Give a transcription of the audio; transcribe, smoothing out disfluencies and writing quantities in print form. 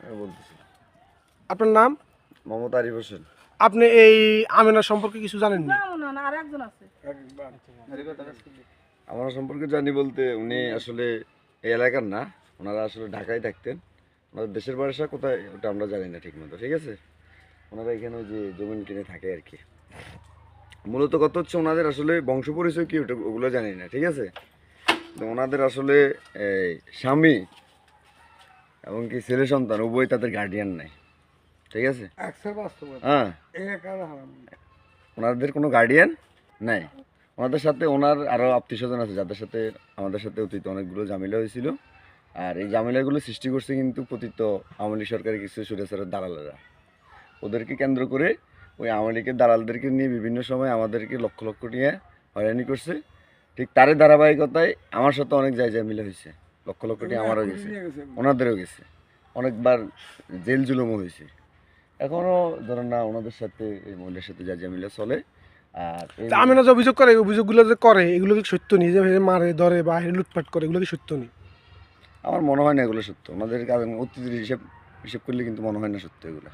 আমি বলতেছি। আপনার নাম? মোহাম্মদ আরিফ হোসেন। আপনি এই আমেনা সম্পর্কে কিছু জানেন না? আমার সম্পর্কে জানি বলতে উনি আসলে এই এলাকার না, ওনারা আসলে ঢাকায় থাকতেন। ওনাদের দেশের বাসা কোথায় ওটা আমরা জানি না ঠিক মতো, ঠিক আছে। ওনারা এখানে ওই যে জমিন কিনে থাকে আর কি। মূলত কথা হচ্ছে ওনাদের আসলে বংশ পরিচয় কি ওটা ওগুলো জানি না, ঠিক আছে। তো ওনাদের আসলে এই স্বামী এবং কি ছেলে সন্তান উভয় তাদের গার্ডিয়ান নাই, ঠিক আছে। হ্যাঁ, ওনাদের কোনো গার্ডিয়ান নাই। ওনাদের সাথে ওনার আরও আত্মীয় স্বজন আছে যাদের সাথে আমাদের সাথে অতীত অনেকগুলো ঝামেলা হয়েছিল। আর এই ঝামেলাগুলো সৃষ্টি করছে কিন্তু পতিত আওয়ামী লীগ সরকারের কিছু সুরেশ্বরের দালালেরা। ওদেরকে কেন্দ্র করে ওই আওয়ামী লীগের দালালদেরকে নিয়ে বিভিন্ন সময় আমাদেরকে লক্ষ লক্ষ নিয়ে হয়রানি করছে। ঠিক তারই ধারাবাহিকতায় আমার সাথে অনেক জায়গায় মিলে হয়েছে। লক্ষ লক্ষ নিয়ে আমারও গেছে, ওনাদেরও গেছে, অনেকবার জেল জুলুমও হয়েছে। এখনও ধরেন না ওনাদের সাথে এই মহিলার সাথে যা মিলে চলে। আর আমেনা যে অভিযোগ করে, অভিযোগগুলো যে করে এগুলো কি সত্য নেই? যে মারে ধরে বা লুটপাট করে, এগুলো কি সত্য নেই? আমার মনে হয় না এগুলো সত্য। ওনাদের কারণ অতীতের হিসেব করলে কিন্তু মনে হয় না সত্য এগুলো।